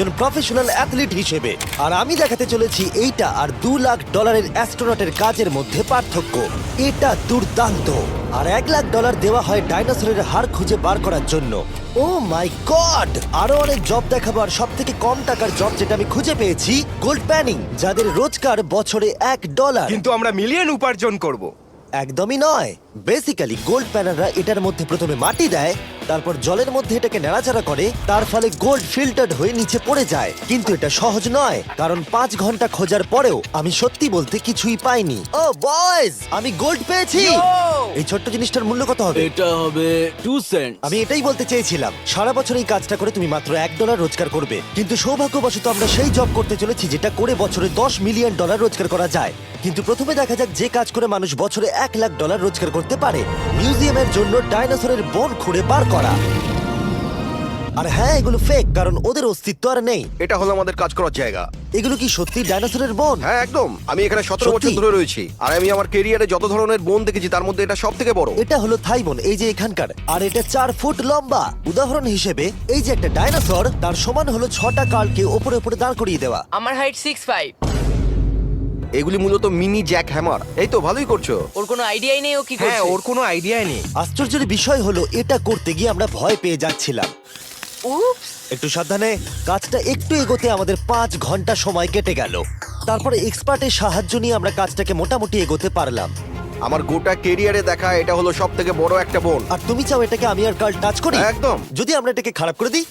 একজন professional athlete হিসেবে। আর আমি দেখাতে চলেছি এইটা আর $2 লাখ অ্যাস্ট্রোনটের কাজের মধ্যে পার্থক্য। এটা দুর্দান্ত। আর $1 লাখ দেওয়া হয় ডাইনোসরের হাড় খুঁজে বার করার জন্য। ও মাই গড! আরো অনেক জব দেখাবার সব থেকে কম টাকার জব যেটা আমি খুঁজে পেয়েছি, গোল্ড প্যানিং, যাদের রোজগার বছরে $1। কিন্তু আমরা মিলিয়ন উপার্জন করব। একদমই নয়। বেসিক্যালি গোল্ড প্যানাররা এটার মধ্যে প্রথমে মাটি দেয়, তারপর জলের মধ্যে এটাকে নাড়াচাড়া করে, তার ফলে গোল্ড ফিল্টার্ড হয়ে নিচে পড়ে যায়। কিন্তু এটা সহজ নয়, কারণ 5 ঘন্টা খোঁজার পরেও আমি সত্যি বলতে কিছুই পাইনি। ও বয়েজ, আমি গোল্ড পেয়েছি। এই ছোট্ট জিনিসটার মূল্য কত হবে? এটা হবে 2 সেন্ট। আমি এটাই বলতে চেয়েছিলাম। সারা বছর এই কাজটা করে তুমি মাত্র $1 রোজগার করবে, কিন্তু সৌভাগ্যবশত আমরা সেই জব করতে চলেছি যেটা করে বছরে $10 মিলিয়ন রোজগার করা যায়। কিন্তু প্রথমে দেখা যাক যে কাজ করে মানুষ বছরে $1 লাখ রোজগার করতে পারে। মিউজিয়ামের জন্য ডাইনোসরের বোন খুঁড়ে বার করা। আর হ্যাঁ, এগুলো ফেক, কারণ ওদের অস্তিত্ব আর নেই। এটা হলো আমাদের কাজ করার জায়গা। এগুলো কি সত্যি ডাইনোসরের বোন? হ্যাঁ একদম, আমি এখানে 17 বছর সত্যি? ধরে রয়েছি, আর আমি আমার কেরিয়ারে যত ধরনের বোন দেখেছি তার মধ্যে এটা সব থেকে বড়। এটা হলো থাই বোন, এই যে এখানকার, আর এটা 4 ফুট লম্বা। উদাহরণ হিসেবে এই যে একটা ডাইনোসর, তার সমান হলো 6টা কালকে ওপরে ওপরে দাঁড় করিয়ে দেওয়া। আমার হাইট 6'5". এগুলি মূলত মিনি জ্যাক হ্যামার। এই তো ভালোই করছো। ওর কোনো আইডিয়াই নেই ও কি হ্যাঁ, করছে। ওর কোনো আইডিয়াই নেই। আশ্চর্যের বিষয় হলো এটা করতে গিয়ে আমরা ভয় পেয়ে যাচ্ছিলাম। উপস। একটু সাবধানে। কাজটা একটু এগোতে আমাদের 5 ঘন্টা সময় কেটে গেল। তারপরে এক্সপার্টের সাহায্য নিয়ে আমরা কাজটাকে মোটামুটি এগোতে পারলাম। আমার গোটা কেরিয়ারে দেখা এটা হলো সব থেকে বড় একটা বোন। আর তুমি চাও এটাকে আমি আর কাল টাচ করি? একদম। যদি আমরা এটাকে খারাপ করে দিই?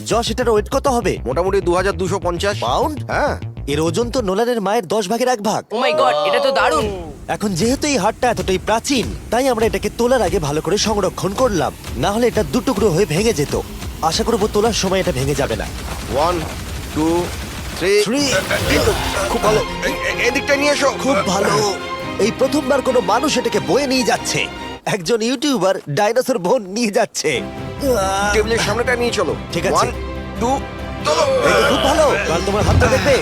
যশ, এটার ওয়েট কত হবে? মোটামুটি 2250 পাউন্ড? হ্যাঁ। এর ওজন তো নোলানের মায়ের 10 ভাগের 1 ভাগ। ও মাই গড, এটা তো দারুণ। এখন যেহেতু এই হাটটা এতটাই প্রাচীন, তাই আমরা এটাকে তোলার আগে ভালো করে সংরক্ষণ করলাম, না হলে এটা দুটুকরো হয়ে ভেঙে যেত। আশা করবো তোলার সময় এটা ভেঙে যাবে না। 1 2 3 Three. কিন্তু খুব ভালো। এদিকটা নিয়ে এসো। খুব ভালো। এই প্রথমবার কোনো মানুষ এটাকে বয়ে নিয়ে যাচ্ছে। একজন ইউটিউবার ডাইনোসর বোন নিয়ে যাচ্ছে। টেবিলের সামনেটা নিয়ে চলো। ঠিক আছে। 1 2 চলো। এই তো খুব ভালো। কাল তোমার হাতটা দেখবে।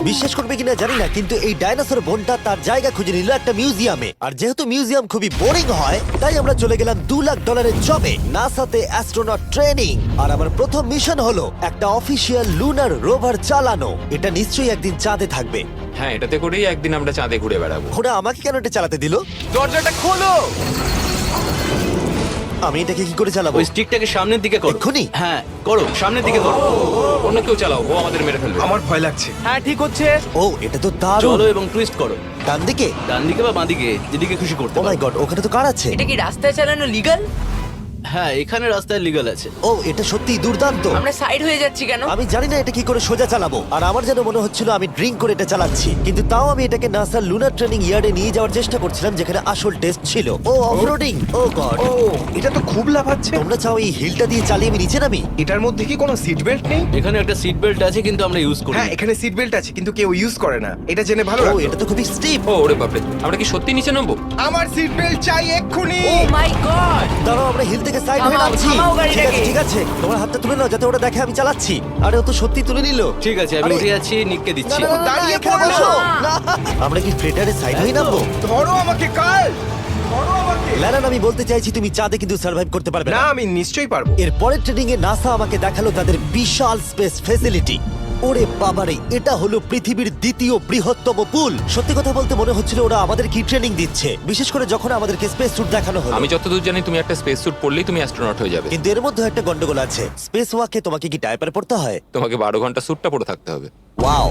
বিশ্বাস করবে কিনা জানি না, কিন্তু এই ডাইনোসর বোনটা তার জায়গা খুঁজে নিল একটা মিউজিয়ামে। আর যেহেতু মিউজিয়াম খুবই বোরিং হয়, তাই আমরা চলে গেলাম $2 লাখ জবে, নাসাতে অ্যাস্ট্রোনট ট্রেনিং। আর আমার প্রথম মিশন হলো একটা অফিসিয়াল লুনার রোভার চালানো। এটা নিশ্চয়ই একদিন চাঁদে থাকবে। হ্যাঁ, এটাতে করেই একদিন আমরা চাঁদে ঘুরে বেড়াবো। ওরা আমাকে কেন এটা চালাতে দিল? দরজাটা খোলো। আমি এটাকে কি করে চালাবো? ওই স্টিকটাকে সামনের দিকে করো। এক্ষুনি? হ্যাঁ, করো, সামনের দিকে করো। অন্য কেউ চালাও, ও আমাদের মেরে ফেলবে। আমার ভয় লাগছে। হ্যাঁ, ঠিক হচ্ছে। ও, এটা তো দারুণ। চলো এবং টুইস্ট করো। ডান দিকে? ডান দিকে বা বাঁ দিকে, যেদিকে খুশি করতে ও মাই পারো। গড, ওখানে তো কার আছে? এটা কি রাস্তায় চালানো লিগ্যাল? হ্যাঁ, এখানে রাস্তায় লিগ্যাল আছে। ও, এটা সত্যিই দুর্দান্ত। আমরা সাইড হয়ে যাচ্ছি কেন? আমি জানি না এটা কি করে সোজা চালাবো, আর আমার যেন মনে হচ্ছিল আমি ড্রিঙ্ক করে এটা চালাচ্ছি। কিন্তু তাও আমি এটাকে নাসার লুনার ট্রেনিং ইয়ার্ডে নিয়ে যাওয়ার চেষ্টা করছিলাম, যেখানে আসল টেস্ট ছিল। ও অফরোডিং, ও গড। ও, এটা তো খুব লাফাচ্ছে। তোমরা চাও এই হিলটা দিয়ে চালিয়ে আমি নিচে নামি? এটার মধ্যে কি কোনো সিট বেল্ট নেই? এখানে একটা সিট বেল্ট আছে, কিন্তু আমরা ইউজ করি না। হ্যাঁ, এখানে সিট বেল্ট আছে, কিন্তু কেউ ইউজ করে না। এটা জেনে ভালো ও, লাগলো। এটা তো খুবই স্টিপ। ও ওরে বাপরে, আমরা কি সত্যি নিচে নামবো? আমার সিট বেল্ট চাই এক্ষুনি। ও মাই গড। দাঁড়াও, আমরা হিল থেকে সাইড হয়ে থামাও, নামছি। থামাও ঠিক আছে, গাড়িটাকে। ঠিক আছে, তোমার হাতটা তুলে নাও যাতে ওরা দেখে আমি চালাচ্ছি। আরে ও তো সত্যি তুলে নিল। ঠিক আছে, আমি আরে, উঠে যাচ্ছি, নিককে না, দিচ্ছি। না, না, না, দাঁড়িয়ে এখানে পড়ো। বসো। না, আমরা কি ফ্রেটারে সাইড হয়ে নামবো? ধরো আমাকে কাল। ধরো আমাকে। ল্যারান, আমি বলতে চাইছি তুমি চাঁদে কিন্তু সার্ভাইভ করতে পারবে না, না। আমি নিশ্চয়ই পারবো। এর পরের ট্রেনিং এ নাসা আমাকে দেখালো তাদের বিশাল স্পেস ফেসিলিটি। ওরে বাবারে, এটা হলো পৃথিবীর দ্বিতীয় বৃহত্তম পুল। সত্যি কথা বলতে মনে হচ্ছিল ওরা আমাদের কি ট্রেনিং দিচ্ছে, বিশেষ করে যখন আমাদেরকে স্পেস স্যুট দেখানো হলো। আমি যতদূর জানি তুমি একটা স্পেস স্যুট পরলেই তুমি অ্যাস্ট্রোনট হয়ে যাবে। কিন্তু এর মধ্যে একটা গন্ডগোল আছে। স্পেস ওয়াকে তোমাকে কি ডায়পার পড়তে হয়? তোমাকে 12 ঘন্টা স্যুটটা পরে থাকতে হবে। ওয়াও,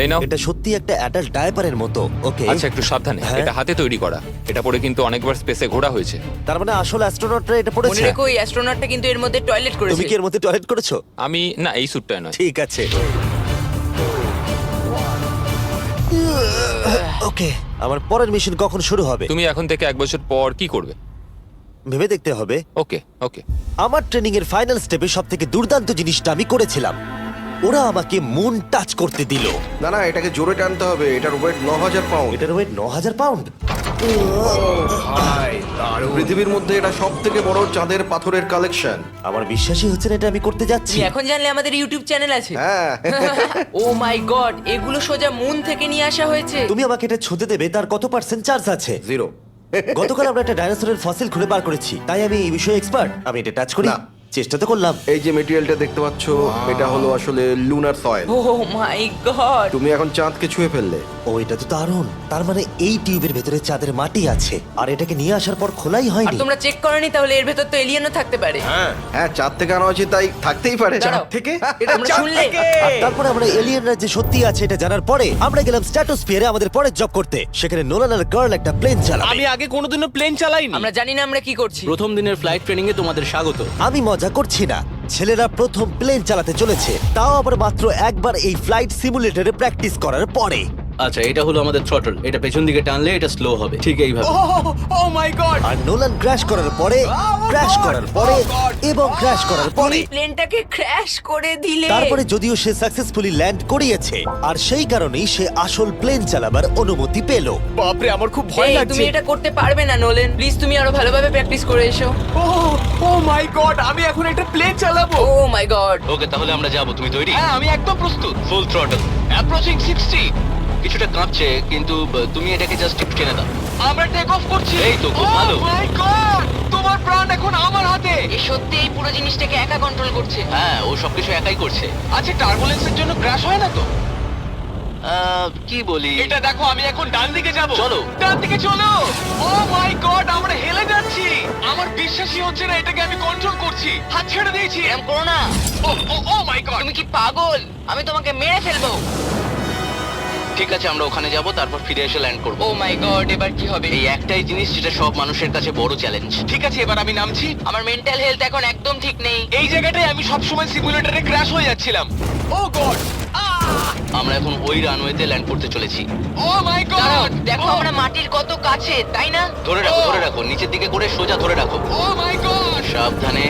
এই নাও। এটা সত্যি একটা অ্যাডাল্ট ডায়পারের মতো। ওকে, আচ্ছা, একটু সাবধানে। হ্যাঁ। এটা হাতে তৈরি করা। এটা পরে কিন্তু অনেকবার স্পেসে ঘোরা হয়েছে। তার মানে আসল অ্যাস্ট্রোনটরা এটা মনে পড়েছে। রেখো, ওই অ্যাস্ট্রোনটটা কিন্তু এর মধ্যে টয়লেট তুমি করেছে। কি এর মধ্যে টয়লেট করেছো? আমি না, এই স্যুটটায় নয়। ঠিক আছে। ওকে, আমার পরের মিশন কখন শুরু হবে তুমি এখন থেকে 1 বছর পর কি করবে? ভেবে দেখতে হবে। ওকে ওকে। আমার ট্রেনিং এর ফাইনাল স্টেপে সবথেকে দুর্দান্ত জিনিসটা আমি করেছিলাম। ওরা আমাকে মুন টাচ করতে দিল। না না, এটাকে জোরে টানতে হবে। এটার ওয়েট 9000 পাউন্ড। এটার ওয়েট 9000 পাউন্ড। ভাই, দারুণ। পৃথিবীর মধ্যে এটা সব থেকে বড় চাঁদের পাথরের কালেকশন। আমার বিশ্বাসই হচ্ছে না এটা আমি করতে যাচ্ছি। তুমি এখন জানলে আমাদের ইউটিউব চ্যানেল আছে। হ্যাঁ। ও মাই গড, এগুলো সোজা মুন থেকে নিয়ে আসা হয়েছে। তুমি আমাকে এটা ছুঁতে দেবে, তার কত পার্সেন্ট চার্জ আছে? 0। গতকাল আমরা একটা ডাইনোসরের ফসিল খুঁজে বার করেছি, তাই আমি এই বিষয়ে এক্সপার্ট। আমি এটা টাচ করি। না। চেষ্টা তো করলাম। এই যে মেটেরিয়ালটা দেখতে পাচ্ছ, এটা হলো আসলে লুনার সয়েল। ও মাই গড তুমি এখন চাঁদকে ছুঁয়ে ফেললে। ও এটা তো দারুণ। তার মানে এই টিউবের ভেতরে চাঁদের মাটি আছে, আর এটাকে নিয়ে আসার পর খোলাই আর হয়নি। তোমরা চেক করনি তাহলে এর ভেতর তো এলিয়েনও থাকতে পারে হ্যাঁ, চাঁদ থেকে আনা হয়েছে তাই থাকতেই পারে। দাঁড়াও। থেকে এটা আমরা চাঁদ শুনলে? থেকে। আর তারপরে আমরা এলিয়েনরা যে সত্যি আছে এটা জানার পরে আমরা গেলাম স্ট্র্যাটোস্ফিয়ারে আমাদের পরের জব করতে। সেখানে নোলান আর গার্ল একটা প্লেন চালাবে। আমি আগে কোনোদিনও প্লেন চালাইনি। আমরা জানি না আমরা কি করছি প্রথম দিনের ফ্লাইট ট্রেনিং এ তোমাদের স্বাগত। আমি মজা করছি না, ছেলেরা প্রথম প্লেন চালাতে চলেছে, তাও আবার মাত্র একবার এই ফ্লাইট সিমুলেটরে প্র্যাকটিস করার পরে। আচ্ছা, এটা হলো আমাদের থ্রটল। এটা পেছন দিকে টানলে এটা স্লো হবে, ঠিক এইভাবে। ও মাই গড। আর নোলান ক্র্যাশ করার পরে, ক্র্যাশ করার পরে এবং ক্র্যাশ করার পরে, প্লেনটাকে ক্র্যাশ করে দিলে তারপরে যদিও সে সাকসেসফুলি ল্যান্ড করিয়েছে, আর সেই কারণেই সে আসল প্লেন চালাবার অনুমতি পেল। বাপরে, আমার খুব ভয় এই, লাগছে। তুমি এটা করতে পারবে না নোলেন, প্লিজ তুমি আরো ভালোভাবে প্র্যাকটিস করে এসো। ও মাই গড, আমি এখন একটা প্লেন চালাবো। ও মাই গড ওকে, তাহলে আমরা যাবো। তুমি তৈরি? হ্যাঁ, আমি একদম প্রস্তুত। Full throttle, approaching 60। কিছুটা কাঁপছে, কিন্তু তুমি এটাকে জাস্ট একটু টেনে দাও। আমরা টেক অফ করছি। এই তো, খুব ভালো। ও মাই গড, তোমার প্রাণ এখন আমার হাতে। এ সত্যি এই পুরো জিনিসটাকে একা কন্ট্রোল করছে। হ্যাঁ, ও সবকিছু একাই করছে। আচ্ছা, টার্বুলেন্সের জন্য ক্র্যাশ হয় না তো? কি বলি? এটা দেখো, আমি এখন ডান দিকে যাব। চলো। ডান দিকে চলো। ও মাই গড, আমরা হেলে যাচ্ছি। আমার বিশ্বাসই হচ্ছে না এটাকে আমি কন্ট্রোল করছি। হাত ছেড়ে দিয়েছি। এরকম করো না, ও মাই গড। তুমি কি পাগল? আমি তোমাকে মেরে ফেলবো। ঠিক আছে, আমরা ওখানে যাব, তারপর ফিরে এসে ল্যান্ড করব। ও মাই গড, এবার কি হবে? এই একটাই জিনিস যেটা সব মানুষের কাছে বড় চ্যালেঞ্জ। ঠিক আছে, এবার আমি নামছি। আমার মেন্টাল হেলথ এখন একদম ঠিক নেই। এই জায়গাটায় আমি সব সময় সিমুলেটরে ক্র্যাশ হয়ে যাচ্ছিলাম। ও গড। আমরা এখন ওই রানওয়েতে ল্যান্ড করতে চলেছি। ও মাই দাঁড়াও, গড। দেখো আমরা মাটির কত কাছে, তাই না? ধরে রাখো, ধরে রাখো, নিচের দিকে করে সোজা ধরে রাখো। ও মাই গড। সাবধানে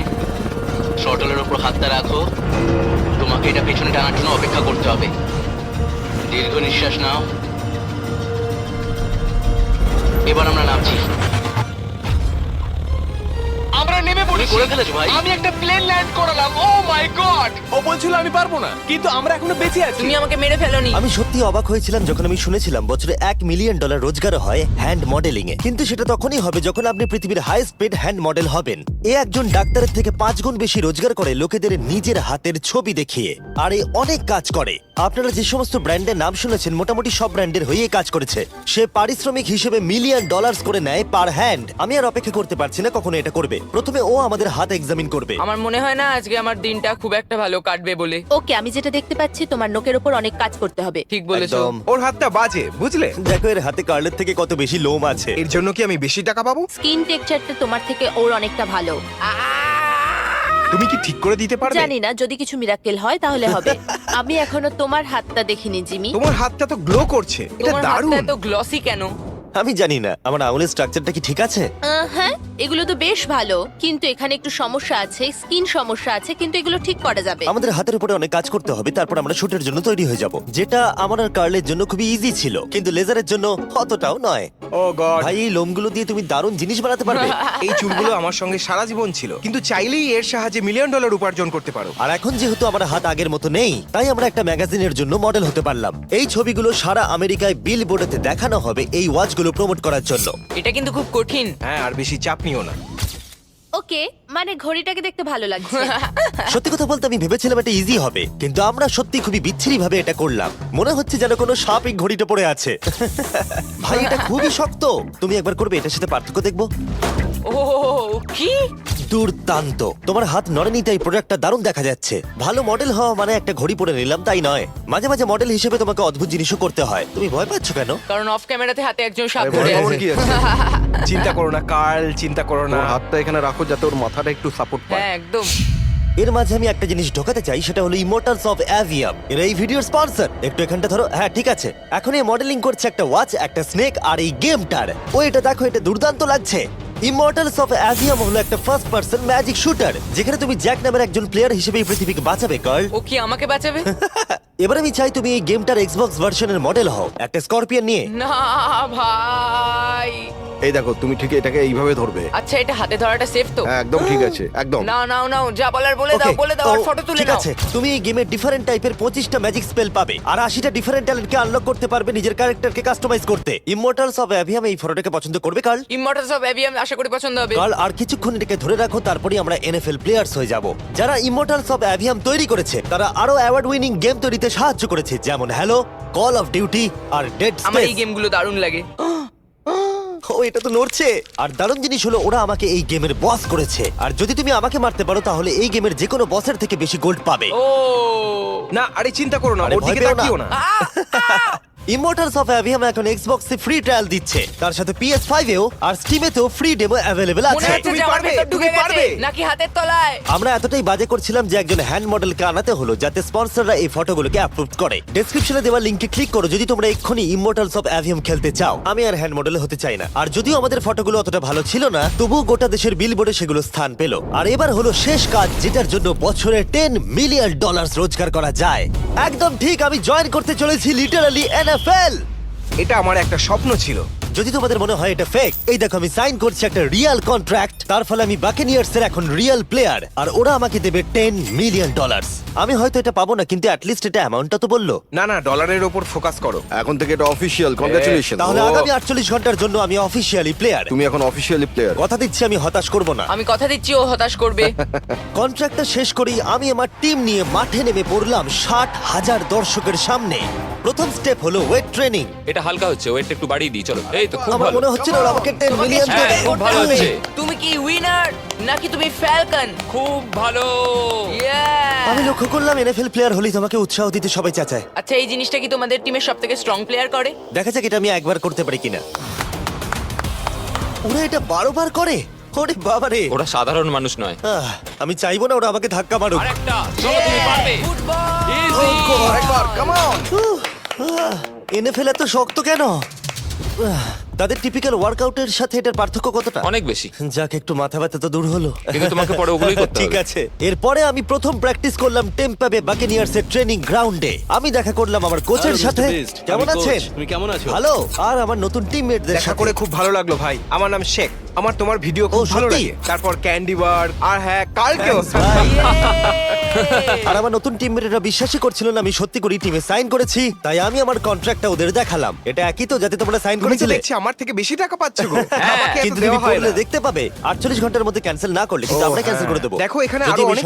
থ্রটলের উপর হাতটা রাখো। তোমাকে এটা পেছনে টানার জন্য অপেক্ষা করতে হবে। দীর্ঘ নিঃশ্বাস নাও। এবার আমরা নামছি। আমরা নেমে পড়েছি। করে ফেলেছো ভাই। আমি একটা প্লেন ল্যান্ড করালাম। ও মাই গড। ও বলছিল আমি পারবো না, কিন্তু আমরা এখনো বেঁচে আছি। তুমি আমাকে মেরে ফেলোনি। আমি সত্যি অবাক হয়েছিলাম যখন আমি শুনেছিলাম বছরে $1 মিলিয়ন রোজগার হয় হ্যান্ড মডেলিং এ। কিন্তু সেটা তখনই হবে যখন আপনি পৃথিবীর হাইস্ট পেড হ্যান্ড মডেল হবেন। এ একজন ডাক্তারের থেকে 5 গুণ বেশি রোজগার করে লোকেদের নিজের হাতের ছবি দেখিয়ে, আর এ অনেক কাজ করে। আপনারা যে সমস্ত ব্র্যান্ডের নাম শুনেছেন মোটামুটি সব ব্র্যান্ডের হয়েই কাজ করেছে। সে পারিশ্রমিক হিসেবে $1 মিলিয়ন করে নেয় পার হ্যান্ড। আমি আর অপেক্ষা করতে পারছি না কখনো এটা করবে। প্রথমে ও আমাদের হাত এক্সামিন করবে। আমার মনে হয় না আজকে আমার দিনটা খুব একটা ভালো কাটবে বলে। ওকে, আমি যেটা দেখতে পাচ্ছি তোমার নোকের উপর অনেক কাজ করতে হবে। ঠিক বলেছো। একদম। ওর হাতটা বাজে, বুঝলে? দেখো এর হাতে কার্লের থেকে কত বেশি লোম আছে। এর জন্য কি আমি বেশি টাকা পাবো? স্কিন টেক্সচারটা তোমার থেকে ওর অনেকটা ভালো। তুমি কি ঠিক করে দিতে পারবে? জানি না, যদি কিছু মিরাকেল হয় তাহলে হবে। আমি এখনো তোমার হাতটা দেখিনি জিমি। তোমার হাতটা তো গ্লো করছে। এটা তোমার দারুণ। হাতটা এত গ্লসি কেন? আমি জানি না আমার আঙুলের স্ট্রাকচারটা কি ঠিক আছে। হ্যাঁ, এগুলো তো বেশ ভালো, কিন্তু এখানে একটু সমস্যা আছে, স্কিন সমস্যা আছে, কিন্তু এগুলো ঠিক করা যাবে। আমাদের হাতের উপরে অনেক কাজ করতে হবে, তারপর আমরা শুটের জন্য তৈরি হয়ে যাব, যেটা আমার আর কার্লের জন্য খুবই ইজি ছিল, কিন্তু লেজারের জন্য অতটাও নয়। ও গড। ভাই এই লোমগুলো দিয়ে তুমি দারুণ জিনিস বানাতে পারবে। এই চুলগুলো আমার সঙ্গে সারা জীবন ছিল, কিন্তু চাইলেই এর সাহায্যে $1 মিলিয়ন উপার্জন করতে পারো। আর এখন যেহেতু আমার হাত আগের মতো নেই, তাই আমরা একটা ম্যাগাজিনের জন্য মডেল হতে পারলাম। এই ছবিগুলো সারা আমেরিকায় বিলবোর্ডেতে দেখানো হবে এই ওয়াচগুলো প্রমোট করার জন্য। এটা কিন্তু খুব কঠিন। হ্যাঁ, আর বেশি চাপ নিও না। ওকে, মানে ঘড়িটাকে দেখতে ভালো লাগছে। সত্যি কথা বলতে আমি ভেবেছিলাম এটা ইজি হবে, কিন্তু আমরা সত্যি খুবই বিচ্ছিরি ভাবে এটা করলাম। মনে হচ্ছে যেন কোনো সাপ এই ঘড়িটা পড়ে আছে। ভাই এটা খুবই শক্ত। তুমি একবার করবে, এটার সাথে পার্থক্য দেখবো। ও কি দুর্দান্ত। তোমার হাত নড়েনি তাই প্রোডাক্টটা দারুণ দেখা যাচ্ছে। ভালো মডেল হওয়া মানে একটা ঘড়ি পরে নিলাম তাই নয়, মাঝে মাঝে মডেল হিসেবে তোমাকে অদ্ভুত জিনিসও করতে হয়। তুমি ভয় পাচ্ছ কেন? কারণ অফ ক্যামেরাতে হাতে একজন সাপ আরে ধরে ভয় পাওয়ার আছে। কি আছে? চিন্তা করো না কার্ল, চিন্তা করো না। ওর হাতটা এখানে রাখো যাতে ওর মাথাটা একটু সাপোর্ট পায়। হ্যাঁ একদম। এর মাঝে আমি একটা জিনিস ঢোকাতে চাই, সেটা হলো ইমোর্টালস অফ অ্যাভিয়াম। এর এই ভিডিওর স্পন্সর। একটু এখানটা ধরো। হ্যাঁ ঠিক আছে। এখন এই মডেলিং করছে একটা ওয়াচ, একটা স্নেক আর এই গেমটার। ও এটা দেখো, এটা দুর্দান্ত লাগছে। ইমর্টালস অফ অ্যাভিয়াম হলো একটা ফার্স্ট পার্সন ম্যাজিক শুটার, যেখানে তুমি জ্যাক নামের একজন প্লেয়ার হিসেবে এই পৃথিবীকে বাঁচাবে গার্ল। ও কি আমাকে বাঁচাবে? এবার আমি চাই তুমি এই গেমটার এক্সবক্স ভার্সনের মডেল হও, একটা স্করপিয়ন নিয়ে। না ভাই, এই দেখো, তুমি ঠিক এটাকে এইভাবে ধরবে। আচ্ছা এটা হাতে ধরাটা সেফ তো? হ্যাঁ, একদম ঠিক আছে, একদম। নাও নাও নাও, যা বলার বলে দাও, Okay, বলে দাও, আর তো ফটো তুলে ঠিক নাও। আছে, তুমি এই গেমে ডিফারেন্ট টাইপের 25টা ম্যাজিক স্পেল পাবে আর 80টা ডিফারেন্ট ট্যালেন্টকে আনলক করতে পারবে নিজের ক্যারেক্টারকে কাস্টমাইজ করতে। ইমমর্টালস অফ অ্যাভিয়াম এই ফটোটাকে পছন্দ করবে কার্ল? ইমমর্টালস অফ অ্যাভিয়াম আশা করি পছন্দ হবে। কার্ল, আর কিছুক্ষণ এটাকে ধরে রাখো, তারপরেই আমরা এনএফএল প্লেয়ার্স হয়ে যাব। যারা ইমমর্টালস অফ অ্যাভিয়াম তৈরি করেছে তারা আরো অ্যাওয়ার্ড উইনিং গেম তৈরিতে সাহায্য করেছে, যেমন হ্যালো, কল অফ ডিউটি আর ডেড আমার এই স্পেস। গেমগুলো দারুণ লাগে। ও, এটা তো নড়ছে। আর দারুণ জিনিস হলো ওরা আমাকে এই গেমের বস করেছে, আর যদি তুমি আমাকে মারতে পারো তাহলে এই গেমের যে কোনো বসের থেকে বেশি গোল্ড পাবে। ও না, আরে চিন্তা করো না, আরে ওর ভয় দিকে পেও না। তাকিও না। ইমমর্টালস অফ অ্যাভিয়াম এখন এক্সবক্সে ফ্রি ট্রায়াল দিচ্ছে, তার সাথে PS5 এও আর স্টিমেতেও ফ্রি ডেমো অ্যাভেলেবল মনে আছে। হচ্ছে তুমি যে আমার পারবে, ভেতর ঢুকে তুমি গেছে পারবে। নাকি হাতের তলায়। আমরা এতটাই বাজে করছিলাম যে একজন হ্যান্ড মডেলকে আনাতে হলো যাতে স্পন্সররা এই ফটোগুলোকে অ্যাপ্রুভ করে। ডেসক্রিপশনে দেওয়া লিংকে ক্লিক করো যদি তোমরা এক্ষুনি ইমমর্টালস অফ অ্যাভিয়াম খেলতে চাও। আমি আর হ্যান্ড মডেল হতে চাই না, আর যদিও আমাদের ফটোগুলো অতটা ভালো ছিল না, তবুও গোটা দেশের বিলবোর্ডে সেগুলো স্থান পেল। আর এবার হলো শেষ কাজ, যেটার জন্য বছরে $10 মিলিয়ন রোজগার করা যায়। একদম ঠিক, আমি জয়েন করতে চলেছি লিটারালি NFL। এটা আমার একটা স্বপ্ন ছিল। যদি তোমাদের মনে হয় এটা ফেক, এই দেখো আমি সাইন করছি একটা রিয়েল কন্ট্রাক্ট, তার ফলে আমি বাকেনিয়ার্স এর এখন রিয়েল প্লেয়ার, আর ওরা আমাকে দেবে $10 মিলিয়ন। আমি হয়তো এটা পাবো না, কিন্তু অ্যাটলিস্ট এটা অ্যামাউন্টটা তো বললো। না না, ডলারের ওপর ফোকাস করো। এখন থেকে এটা অফিসিয়াল, কংগ্রাচুলেশন। তাহলে আগামী 48 ঘন্টার জন্য আমি অফিসিয়ালি প্লেয়ার। তুমি এখন অফিসিয়ালি প্লেয়ার। কথা দিচ্ছি আমি হতাশ করব না। আমি কথা দিচ্ছি ও হতাশ করবে। কন্ট্রাক্টটা শেষ করি আমি আমার টিম নিয়ে মাঠে নেমে পড়লাম 60,000 দর্শকের সামনে। প্রথম স্টেপ হলো ওয়েট ট্রেনিং। এটা হালকা হচ্ছে, ওয়েট একটু বাড়িয়ে দিই চলো। এই তো খুব আমার ভালো। মনে হচ্ছে না ওরা আমাকে 10 তোমাকে মিলিয়ন স্বীকার দেবে। খুব করতে ভালো হবে। হচ্ছে। তুমি কি উইনার নাকি তুমি ফ্যালকন? খুব ভালো। আমি লক্ষ্য করলাম NFL প্লেয়ার হলেই তোমাকে উৎসাহ দিতে সবাই চাচায়। আচ্ছা এই জিনিসটা কি তোমাদের টিমের সবথেকে স্ট্রং প্লেয়ার করে? দেখা যাক এটা আমি একবার করতে পারি কিনা। ওরা এটা 12 বার করে? ওরে বাবা রে। ওরা সাধারণ মানুষ নয়। আমি চাইবো না ওরা আমাকে ধাক্কা মারুক। আরেকটা, চলো তুমি পারবে। ফুটবল। Easy! আরেকবার, কাম অন। NFL এত শক্ত কেন? তাদের টিপিক্যাল ওয়ার্কআউটের সাথে এটার পার্থক্য কতটা? অনেক বেশি। যাক, একটু মাথা ব্যথা তো দূর হলো। কিন্তু তোমাকে পরে ওগুলোই করতে ঠিক হবে। আছে। এরপরে আমি প্রথম প্র্যাকটিস করলাম টেম্পা বে বাকেনিয়ার্স এর ট্রেনিং গ্রাউন্ডে। আমি দেখা করলাম আমার কোচের সাথে। কেমন আছেন? তুমি কেমন আছো? ভালো। আর আমার নতুন টিমমেটদের দেখা সাথে করে খুব ভালো লাগলো ভাই। আমার নাম শেখ। আমার তোমার ভিডিও খুব ও, ভালো সত্যি? লাগে। তারপর ক্যান্ডি বার আর হ্যাঁ কালকেও। আর আমার নতুন টিমমেটরা বিশ্বাসই করছিল না আমি সত্যি করে টিমে সাইন করেছি, তাই আমি আমার কন্ট্রাক্টটা ওদের দেখালাম। এটা একই তো যাতে তোমরা সাইন তুমি তো করেছিলে? দেখছি আমার থেকে বেশি টাকা পাচ্ছ গো। আমাকে এত কিন্তু তুমি দেওয়া হয় পড়লে না। দেখতে পাবে 48 ঘন্টার মধ্যে ক্যান্সেল না করলে কিন্তু ও, আমরা ক্যান্সেল হ্যাঁ। করে দেবো। দেখো, এখানে যদি আরো আমি অনেক